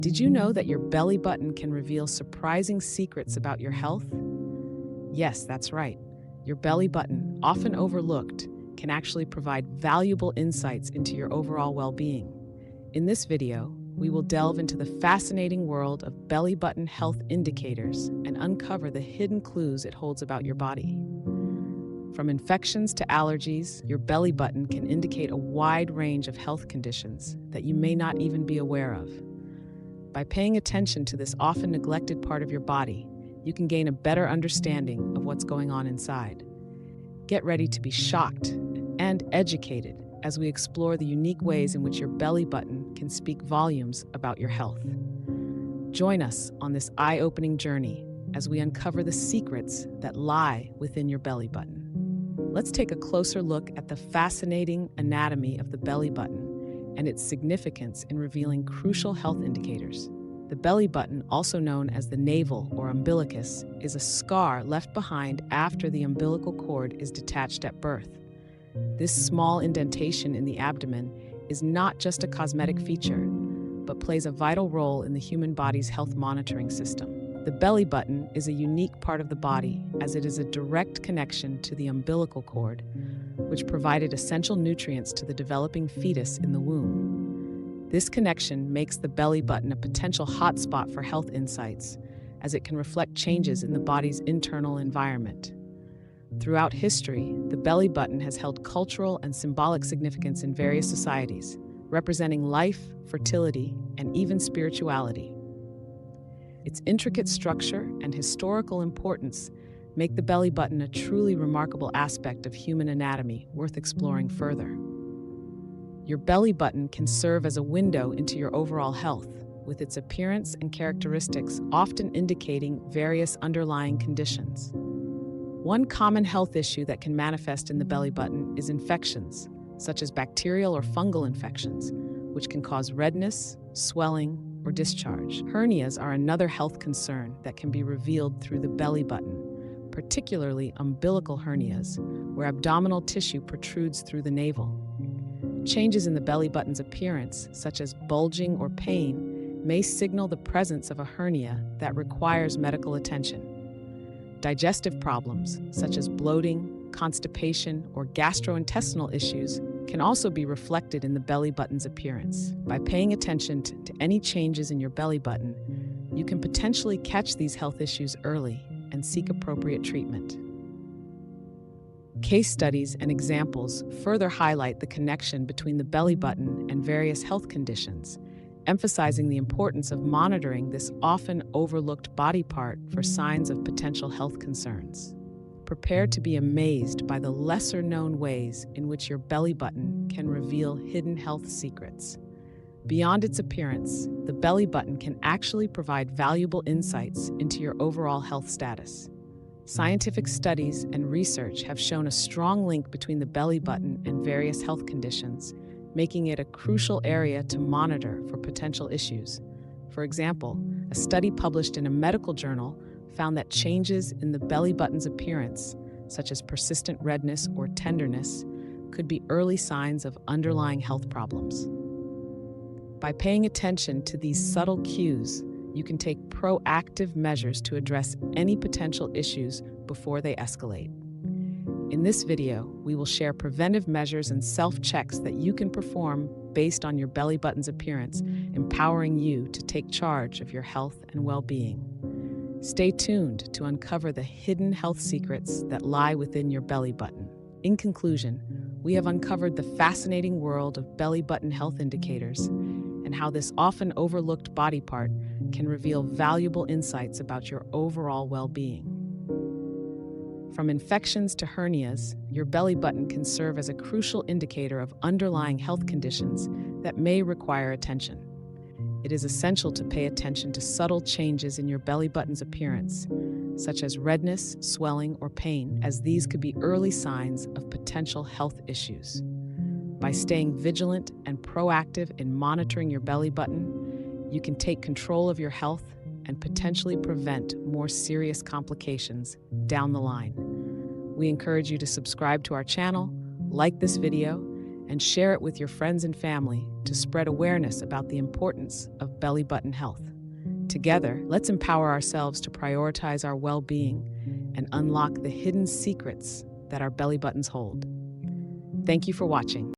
Did you know that your belly button can reveal surprising secrets about your health? Yes, that's right. Your belly button, often overlooked, can actually provide valuable insights into your overall well-being. In this video, we will delve into the fascinating world of belly button health indicators and uncover the hidden clues it holds about your body. From infections to allergies, your belly button can indicate a wide range of health conditions that you may not even be aware of. By paying attention to this often neglected part of your body, you can gain a better understanding of what's going on inside. Get ready to be shocked and educated as we explore the unique ways in which your belly button can speak volumes about your health. Join us on this eye-opening journey as we uncover the secrets that lie within your belly button. Let's take a closer look at the fascinating anatomy of the belly button and its significance in revealing crucial health indicators. The belly button, also known as the navel or umbilicus, is a scar left behind after the umbilical cord is detached at birth. This small indentation in the abdomen is not just a cosmetic feature, but plays a vital role in the human body's health monitoring system. The belly button is a unique part of the body as it is a direct connection to the umbilical cord, which provided essential nutrients to the developing fetus in the womb. This connection makes the belly button a potential hotspot for health insights, as it can reflect changes in the body's internal environment. Throughout history, the belly button has held cultural and symbolic significance in various societies, representing life, fertility, and even spirituality. Its intricate structure and historical importance make the belly button a truly remarkable aspect of human anatomy worth exploring further. Your belly button can serve as a window into your overall health, with its appearance and characteristics often indicating various underlying conditions. One common health issue that can manifest in the belly button is infections, such as bacterial or fungal infections, which can cause redness, swelling, or discharge. Hernias are another health concern that can be revealed through the belly button, particularly umbilical hernias, where abdominal tissue protrudes through the navel. Changes in the belly button's appearance, such as bulging or pain, may signal the presence of a hernia that requires medical attention. Digestive problems, such as bloating, constipation, or gastrointestinal issues, can also be reflected in the belly button's appearance. By paying attention to any changes in your belly button, you can potentially catch these health issues early and seek appropriate treatment. Case studies and examples further highlight the connection between the belly button and various health conditions, emphasizing the importance of monitoring this often overlooked body part for signs of potential health concerns. Prepare to be amazed by the lesser-known ways in which your belly button can reveal hidden health secrets. Beyond its appearance, the belly button can actually provide valuable insights into your overall health status. Scientific studies and research have shown a strong link between the belly button and various health conditions, making it a crucial area to monitor for potential issues. For example, a study published in a medical journal found that changes in the belly button's appearance, such as persistent redness or tenderness, could be early signs of underlying health problems. By paying attention to these subtle cues, you can take proactive measures to address any potential issues before they escalate. In this video, we will share preventive measures and self-checks that you can perform based on your belly button's appearance, empowering you to take charge of your health and well-being. Stay tuned to uncover the hidden health secrets that lie within your belly button. In conclusion, we have uncovered the fascinating world of belly button health indicators and how this often overlooked body part can reveal valuable insights about your overall well-being. From infections to hernias, your belly button can serve as a crucial indicator of underlying health conditions that may require attention. It is essential to pay attention to subtle changes in your belly button's appearance, such as redness, swelling, or pain, as these could be early signs of potential health issues. By staying vigilant and proactive in monitoring your belly button, you can take control of your health and potentially prevent more serious complications down the line. We encourage you to subscribe to our channel, like this video, and share it with your friends and family to spread awareness about the importance of belly button health. Together, let's empower ourselves to prioritize our well-being and unlock the hidden secrets that our belly buttons hold. Thank you for watching.